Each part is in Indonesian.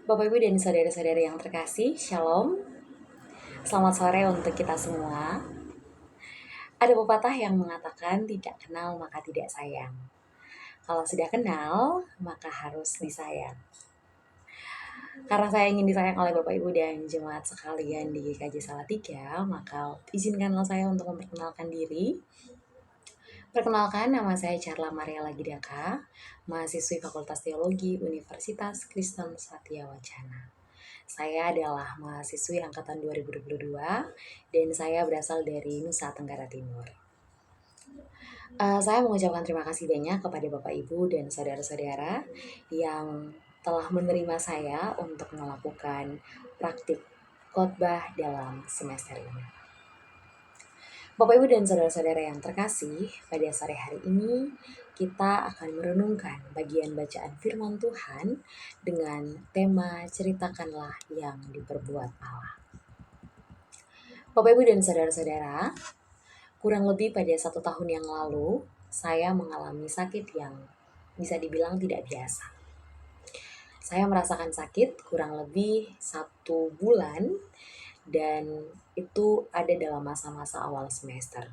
Bapak Ibu dan saudara-saudara yang terkasih, Shalom. Selamat sore untuk kita semua. Ada pepatah yang mengatakan tidak kenal maka tidak sayang. Kalau sudah kenal, maka harus disayang. Karena saya ingin disayang oleh Bapak Ibu dan jemaat sekalian di GKJ Salatiga, maka izinkanlah saya untuk memperkenalkan diri. Perkenalkan, nama saya Carla Maria Lagidaka, mahasiswi Fakultas Teologi Universitas Kristen Satya Wacana. Saya adalah mahasiswi angkatan 2022 dan saya berasal dari Nusa Tenggara Timur. Saya mengucapkan terima kasih banyak kepada Bapak Ibu dan saudara-saudara yang telah menerima saya untuk melakukan praktik khotbah dalam semester ini. Bapak Ibu dan saudara-saudara yang terkasih, pada sore hari ini kita akan merenungkan bagian bacaan firman Tuhan dengan tema ceritakanlah yang diperbuat Allah. Bapak Ibu dan saudara-saudara, kurang lebih pada 1 tahun yang lalu, saya mengalami sakit yang bisa dibilang tidak biasa. Saya merasakan sakit kurang lebih 1 bulan dan itu ada dalam masa-masa awal semester.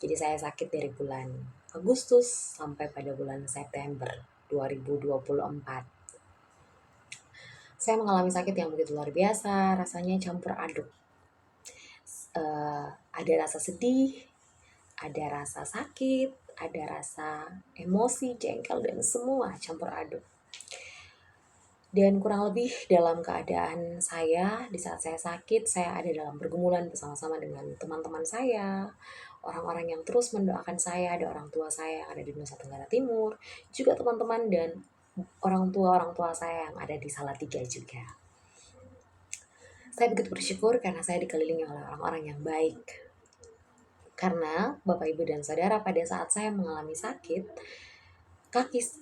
Jadi saya sakit dari bulan Agustus sampai pada bulan September 2024. Saya mengalami sakit yang begitu luar biasa, rasanya campur aduk. Ada rasa sedih, ada rasa sakit, ada rasa emosi, jengkel, dan semua campur aduk. Dan kurang lebih dalam keadaan saya, di saat saya sakit, saya ada dalam pergumulan bersama-sama dengan teman-teman saya, orang-orang yang terus mendoakan saya, ada orang tua saya yang ada di Nusa Tenggara Timur, juga teman-teman dan orang tua saya yang ada di Salatiga juga. Saya begitu bersyukur karena saya dikelilingi oleh orang-orang yang baik. Karena Bapak Ibu dan Saudara, pada saat saya mengalami sakit,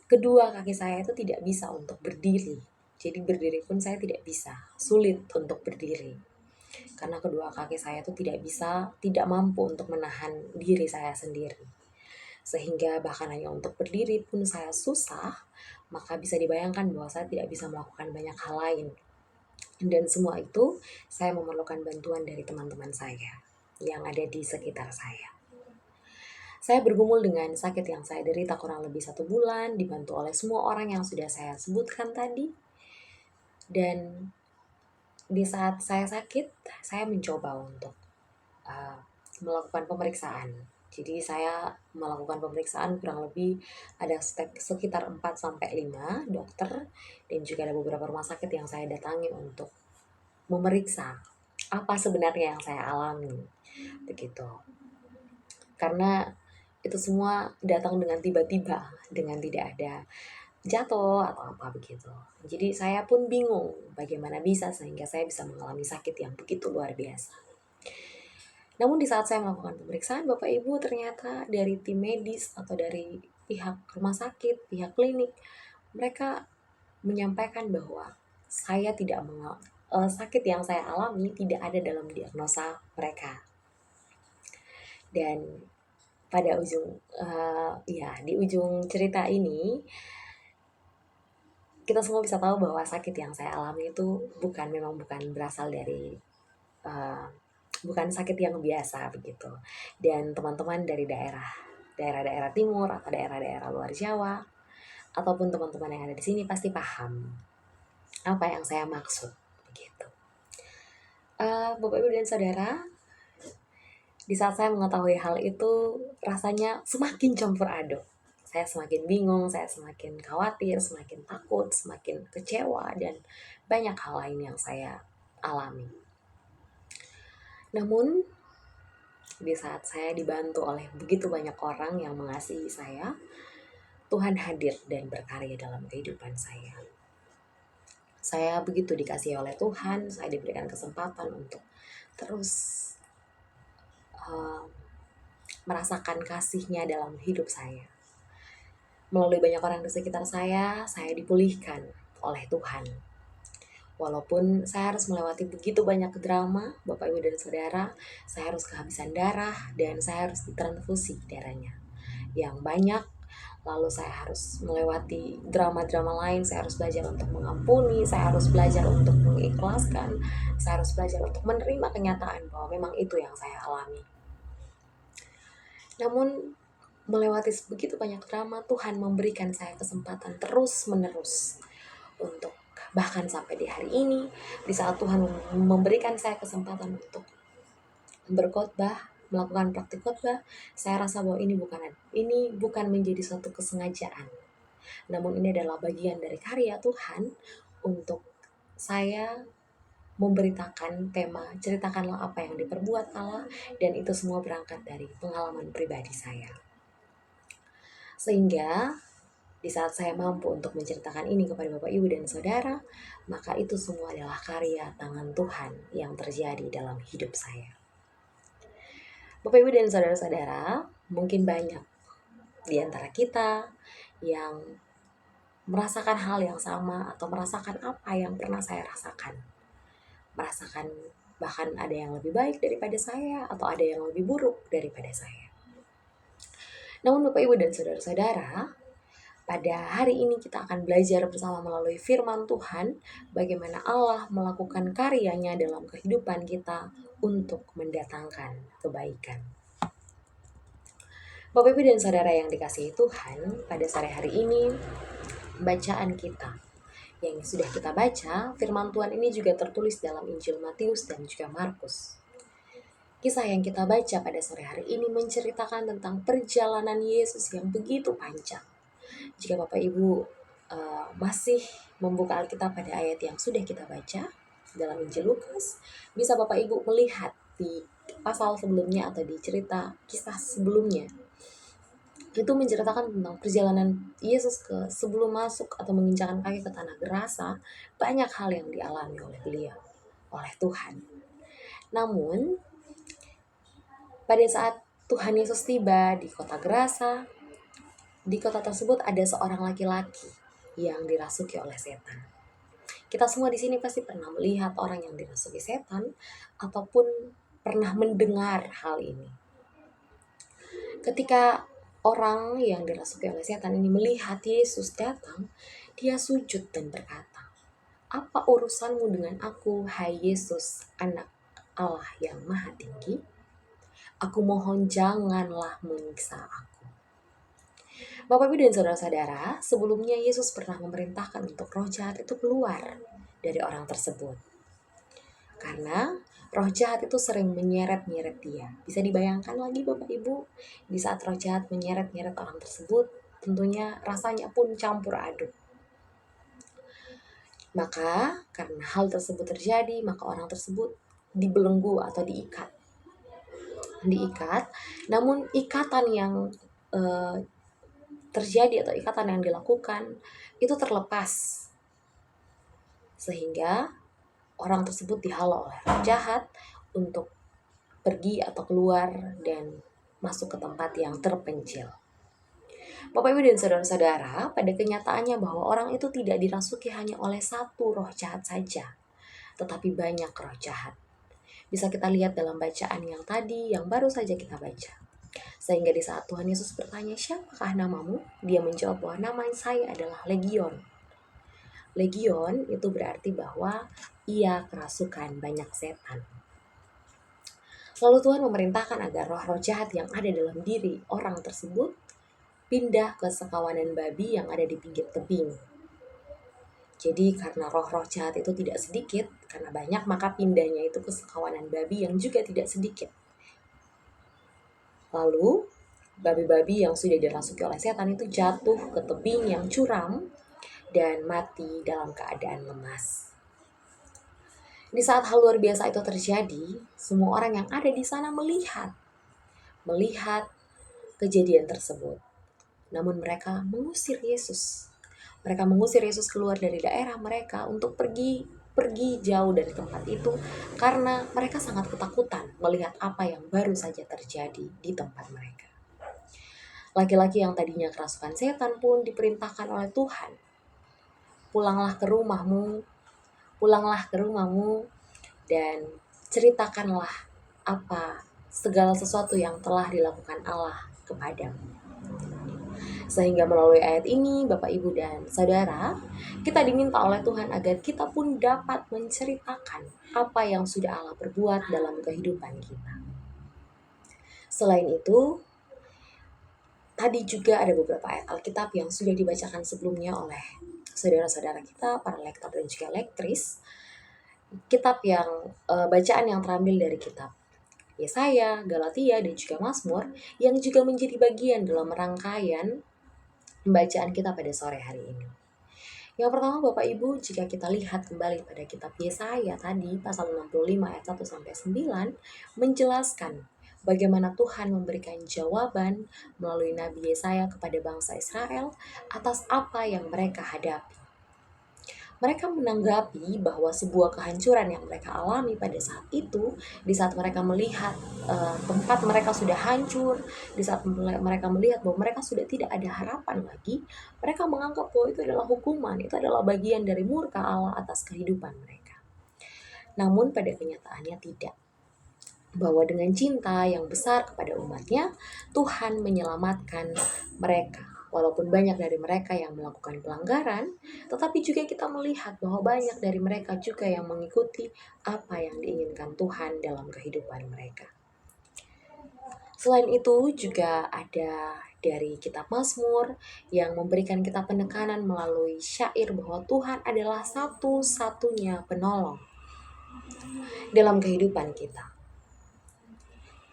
kedua kaki saya itu tidak bisa untuk berdiri. Jadi berdiri pun saya tidak bisa, sulit untuk berdiri. Karena kedua kaki saya itu tidak mampu untuk menahan diri saya sendiri. Sehingga bahkan hanya untuk berdiri pun saya susah, maka bisa dibayangkan bahwa saya tidak bisa melakukan banyak hal lain. Dan semua itu saya memerlukan bantuan dari teman-teman saya yang ada di sekitar saya. Saya bergumul dengan sakit yang saya derita kurang lebih 1 bulan, dibantu oleh semua orang yang sudah saya sebutkan tadi. Dan di saat saya sakit, saya mencoba untuk melakukan pemeriksaan. Jadi saya melakukan pemeriksaan kurang lebih ada sekitar 4-5 dokter dan juga ada beberapa rumah sakit yang saya datangi untuk memeriksa apa sebenarnya yang saya alami. Begitu. Karena itu semua datang dengan tiba-tiba, dengan tidak ada jatuh atau apa begitu. Jadi saya pun bingung bagaimana bisa sehingga saya bisa mengalami sakit yang begitu luar biasa. Namun di saat saya melakukan pemeriksaan, Bapak Ibu, ternyata dari tim medis atau dari pihak rumah sakit, pihak klinik, mereka menyampaikan bahwa saya tidak sakit yang saya alami tidak ada dalam diagnosa mereka. Dan pada di ujung cerita ini kita semua bisa tahu bahwa sakit yang saya alami itu memang bukan berasal dari bukan sakit yang biasa begitu. Dan teman-teman dari daerah-daerah timur atau daerah-daerah luar Jawa ataupun teman-teman yang ada di sini pasti paham apa yang saya maksud begitu. Bapak Ibu dan Saudara, di saat saya mengetahui hal itu rasanya semakin campur aduk. Saya semakin bingung, saya semakin khawatir, semakin takut, semakin kecewa, dan banyak hal lain yang saya alami. Namun, di saat saya dibantu oleh begitu banyak orang yang mengasihi saya, Tuhan hadir dan berkarya dalam kehidupan saya. Saya begitu dikasihi oleh Tuhan, saya diberikan kesempatan untuk terus merasakan kasih-Nya dalam hidup saya. Melalui banyak orang di sekitar saya dipulihkan oleh Tuhan. Walaupun saya harus melewati begitu banyak drama, Bapak Ibu dan Saudara, saya harus kehabisan darah dan saya harus ditransfusi darahnya yang banyak. lalu saya harus melewati drama-drama lain, saya harus belajar untuk mengampuni, saya harus belajar untuk mengikhlaskan, saya harus belajar untuk menerima kenyataan bahwa memang itu yang saya alami. Namun melewati begitu banyak drama, Tuhan memberikan saya kesempatan terus-menerus untuk bahkan sampai di hari ini, di saat Tuhan memberikan saya kesempatan untuk berkhotbah, melakukan praktik khotbah, saya rasa bahwa ini bukan menjadi suatu kesengajaan. Namun ini adalah bagian dari karya Tuhan untuk saya memberitakan tema ceritakanlah apa yang diperbuat Allah, dan itu semua berangkat dari pengalaman pribadi saya. Sehingga di saat saya mampu untuk menceritakan ini kepada Bapak Ibu dan Saudara, maka itu semua adalah karya tangan Tuhan yang terjadi dalam hidup saya. Bapak Ibu dan Saudara-saudara, mungkin banyak di antara kita yang merasakan hal yang sama atau merasakan apa yang pernah saya rasakan. Merasakan bahkan ada yang lebih baik daripada saya atau ada yang lebih buruk daripada saya. Namun Bapak Ibu dan Saudara-saudara, pada hari ini kita akan belajar bersama melalui firman Tuhan bagaimana Allah melakukan karyanya dalam kehidupan kita untuk mendatangkan kebaikan. Bapak Ibu dan Saudara yang dikasihi Tuhan, pada sore hari ini bacaan kita yang sudah kita baca, firman Tuhan ini juga tertulis dalam Injil Matius dan juga Markus. Kisah yang kita baca pada sore hari ini menceritakan tentang perjalanan Yesus yang begitu panjang. Jika Bapak Ibu masih membuka Alkitab pada ayat yang sudah kita baca dalam Injil Lukas, bisa Bapak Ibu melihat di pasal sebelumnya atau di cerita kisah sebelumnya. Itu menceritakan tentang perjalanan Yesus sebelum masuk atau menginjakkan kaki ke tanah Gerasa, banyak hal yang dialami oleh beliau, oleh Tuhan. Namun, pada saat Tuhan Yesus tiba di kota Gerasa, di kota tersebut ada seorang laki-laki yang dirasuki oleh setan. Kita semua di sini pasti pernah melihat orang yang dirasuki setan ataupun pernah mendengar hal ini. Ketika orang yang dirasuki oleh setan ini melihat Yesus datang, dia sujud dan berkata, "Apa urusanmu dengan aku, hai Yesus, anak Allah yang maha tinggi? Aku mohon janganlah menyiksa aku." Bapak Ibu dan saudara-saudara, sebelumnya Yesus pernah memerintahkan untuk roh jahat itu keluar dari orang tersebut. Karena roh jahat itu sering menyeret-nyeret dia. Bisa dibayangkan lagi Bapak Ibu, di saat roh jahat menyeret-nyeret orang tersebut, tentunya rasanya pun campur aduk. Maka karena hal tersebut terjadi, maka orang tersebut dibelenggu atau diikat. Namun ikatan yang terjadi atau ikatan yang dilakukan itu terlepas. Sehingga orang tersebut dihalau oleh roh jahat untuk pergi atau keluar dan masuk ke tempat yang terpencil. Bapak Ibu dan saudara-saudara, pada kenyataannya bahwa orang itu tidak dirasuki hanya oleh satu roh jahat saja, tetapi banyak roh jahat. Bisa kita lihat dalam bacaan yang tadi, yang baru saja kita baca. Sehingga di saat Tuhan Yesus bertanya, "Siapakah namamu?" Dia menjawab bahwa nama saya adalah Legion. Legion itu berarti bahwa ia kerasukan banyak setan. Lalu Tuhan memerintahkan agar roh-roh jahat yang ada dalam diri orang tersebut pindah ke sekawanan babi yang ada di pinggir tebing. Jadi karena roh-roh jahat itu tidak sedikit, karena banyak, maka pindahnya itu ke sekawanan babi yang juga tidak sedikit. Lalu babi-babi yang sudah dirasuki oleh setan itu jatuh ke tebing yang curam dan mati dalam keadaan lemas. Di saat hal luar biasa itu terjadi, semua orang yang ada di sana melihat kejadian tersebut. Namun mereka mengusir Yesus. Mereka mengusir Yesus keluar dari daerah mereka untuk pergi jauh dari tempat itu karena mereka sangat ketakutan melihat apa yang baru saja terjadi di tempat mereka. Laki-laki yang tadinya kerasukan setan pun diperintahkan oleh Tuhan, pulanglah ke rumahmu dan ceritakanlah apa segala sesuatu yang telah dilakukan Allah kepadamu. Sehingga melalui ayat ini, Bapak, Ibu, dan Saudara, kita diminta oleh Tuhan agar kita pun dapat menceritakan apa yang sudah Allah perbuat dalam kehidupan kita. Selain itu, tadi juga ada beberapa ayat Alkitab yang sudah dibacakan sebelumnya oleh saudara-saudara kita, para lektor dan juga lektris. Kitab yang bacaan yang terambil dari kitab Yesaya, Galatia, dan juga Mazmur yang juga menjadi bagian dalam rangkaian pembacaan kita pada sore hari ini. Yang pertama, Bapak Ibu, jika kita lihat kembali pada kitab Yesaya tadi, pasal 65 ayat 1 sampai 9, menjelaskan bagaimana Tuhan memberikan jawaban melalui Nabi Yesaya kepada bangsa Israel atas apa yang mereka hadapi. Mereka menanggapi bahwa sebuah kehancuran yang mereka alami pada saat itu, di saat mereka melihat tempat mereka sudah hancur, di saat mereka melihat bahwa mereka sudah tidak ada harapan lagi, mereka menganggap bahwa itu adalah hukuman, itu adalah bagian dari murka Allah atas kehidupan mereka. Namun pada kenyataannya tidak. Bahwa dengan cinta yang besar kepada umatnya, Tuhan menyelamatkan mereka. Walaupun banyak dari mereka yang melakukan pelanggaran, tetapi juga kita melihat bahwa banyak dari mereka juga yang mengikuti apa yang diinginkan Tuhan dalam kehidupan mereka. Selain itu juga ada dari kitab Mazmur yang memberikan kita penekanan melalui syair bahwa Tuhan adalah satu-satunya penolong dalam kehidupan kita.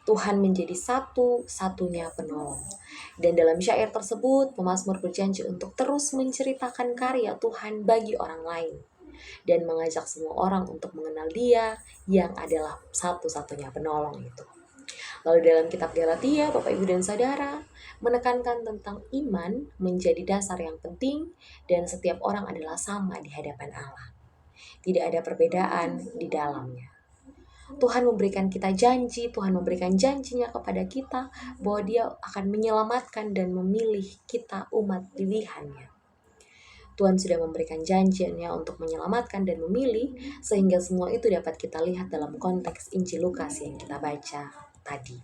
Tuhan menjadi satu-satunya penolong. Dan dalam syair tersebut, pemazmur berjanji untuk terus menceritakan karya Tuhan bagi orang lain. Dan mengajak semua orang untuk mengenal Dia yang adalah satu-satunya penolong itu. Lalu dalam kitab Galatia, Bapak, Ibu, dan Saudara, menekankan tentang iman menjadi dasar yang penting dan setiap orang adalah sama di hadapan Allah. Tidak ada perbedaan di dalamnya. Tuhan memberikan kita janji, Tuhan memberikan janjinya kepada kita bahwa Dia akan menyelamatkan dan memilih kita umat pilihannya. Tuhan sudah memberikan janjinya untuk menyelamatkan dan memilih, sehingga semua itu dapat kita lihat dalam konteks Injil Lukas yang kita baca tadi.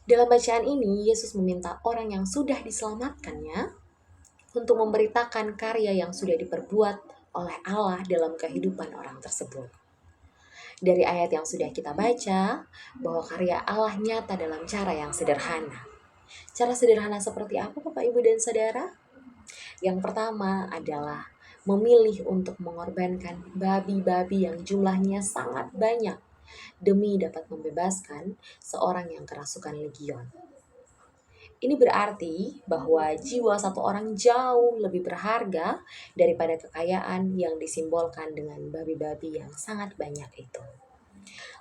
Dalam bacaan ini, Yesus meminta orang yang sudah diselamatkannya untuk memberitakan karya yang sudah diperbuat oleh Allah dalam kehidupan orang tersebut. Dari ayat yang sudah kita baca, bahwa karya Allah nyata dalam cara yang sederhana. Cara sederhana seperti apa, Bapak, Ibu, dan Saudara? Yang pertama adalah memilih untuk mengorbankan babi-babi yang jumlahnya sangat banyak demi dapat membebaskan seorang yang kerasukan legion. Ini berarti bahwa jiwa satu orang jauh lebih berharga daripada kekayaan yang disimbolkan dengan babi-babi yang sangat banyak itu.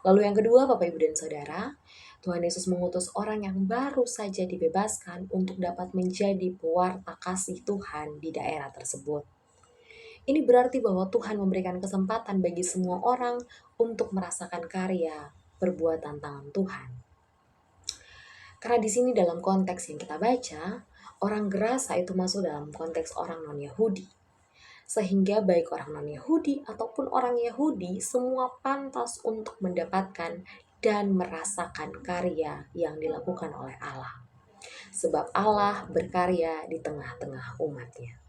Lalu yang kedua, Bapak, Ibu, dan Saudara, Tuhan Yesus mengutus orang yang baru saja dibebaskan untuk dapat menjadi pewarta kasih Tuhan di daerah tersebut. Ini berarti bahwa Tuhan memberikan kesempatan bagi semua orang untuk merasakan karya perbuatan tangan Tuhan. Karena di sini dalam konteks yang kita baca, orang Gerasa itu masuk dalam konteks orang non-Yahudi. Sehingga baik orang non-Yahudi ataupun orang Yahudi semua pantas untuk mendapatkan dan merasakan karya yang dilakukan oleh Allah. Sebab Allah berkarya di tengah-tengah umatnya.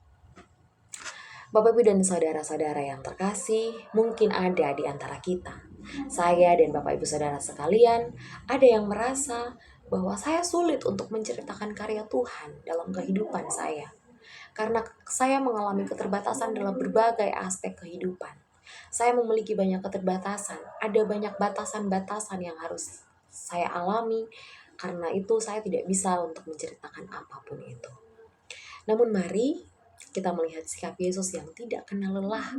Bapak, Ibu, dan saudara-saudara yang terkasih, mungkin ada di antara kita, saya dan Bapak, Ibu, saudara sekalian, ada yang merasa bahwa saya sulit untuk menceritakan karya Tuhan dalam kehidupan saya. Karena saya mengalami keterbatasan dalam berbagai aspek kehidupan. Saya memiliki banyak keterbatasan, ada banyak batasan-batasan yang harus saya alami, karena itu saya tidak bisa untuk menceritakan apapun itu. Namun mari kita melihat sikap Yesus yang tidak kenal lelah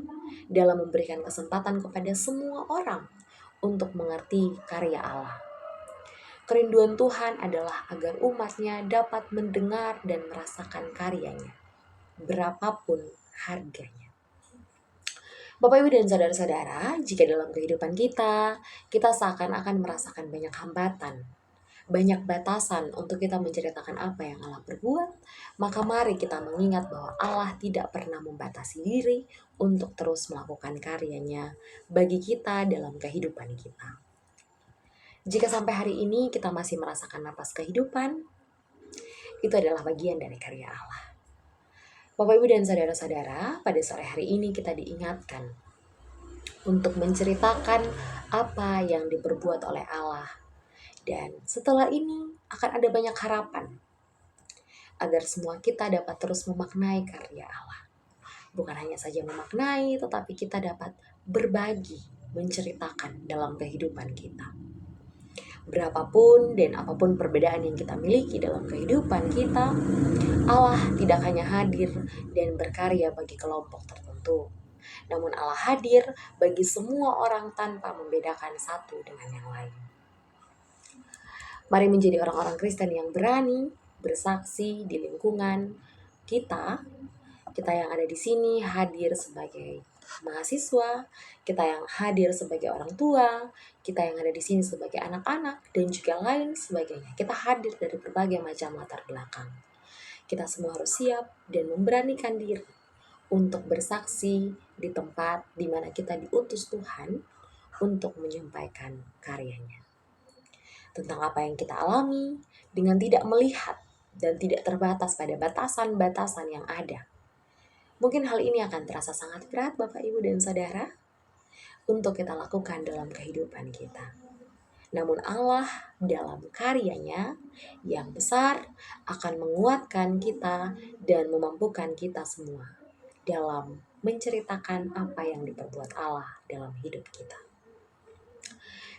dalam memberikan kesempatan kepada semua orang untuk mengerti karya Allah. Kerinduan Tuhan adalah agar umatnya dapat mendengar dan merasakan karyanya, berapapun harganya. Bapak, Ibu, dan saudara-saudara, jika dalam kehidupan kita seakan-akan merasakan banyak hambatan, banyak batasan untuk kita menceritakan apa yang Allah perbuat, maka mari kita mengingat bahwa Allah tidak pernah membatasi diri untuk terus melakukan karyanya bagi kita dalam kehidupan kita. Jika sampai hari ini kita masih merasakan napas kehidupan, itu adalah bagian dari karya Allah. Bapak, Ibu, dan saudara-saudara, pada sore hari ini kita diingatkan untuk menceritakan apa yang diperbuat oleh Allah. Dan setelah ini akan ada banyak harapan agar semua kita dapat terus memaknai karya Allah. Bukan hanya saja memaknai, tetapi kita dapat berbagi, menceritakan dalam kehidupan kita. Berapapun dan apapun perbedaan yang kita miliki dalam kehidupan kita, Allah tidak hanya hadir dan berkarya bagi kelompok tertentu, namun Allah hadir bagi semua orang tanpa membedakan satu dengan yang lain. Mari menjadi orang-orang Kristen yang berani bersaksi di lingkungan kita. Kita yang ada di sini hadir sebagai mahasiswa, kita yang hadir sebagai orang tua, kita yang ada di sini sebagai anak-anak, dan juga lain sebagainya. Kita hadir dari berbagai macam latar belakang. Kita semua harus siap dan memberanikan diri untuk bersaksi di tempat di mana kita diutus Tuhan untuk menyampaikan karyanya. Tentang apa yang kita alami dengan tidak melihat dan tidak terbatas pada batasan-batasan yang ada. Mungkin hal ini akan terasa sangat berat, Bapak, Ibu, dan Saudara, untuk kita lakukan dalam kehidupan kita. Namun Allah dalam karyanya yang besar akan menguatkan kita dan memampukan kita semua dalam menceritakan apa yang diperbuat Allah dalam hidup kita.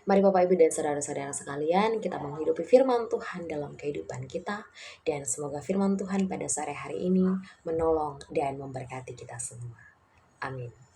Mari Bapak, Ibu, dan saudara-saudara sekalian, kita menghidupi firman Tuhan dalam kehidupan kita, dan semoga firman Tuhan pada sore hari ini menolong dan memberkati kita semua. Amin.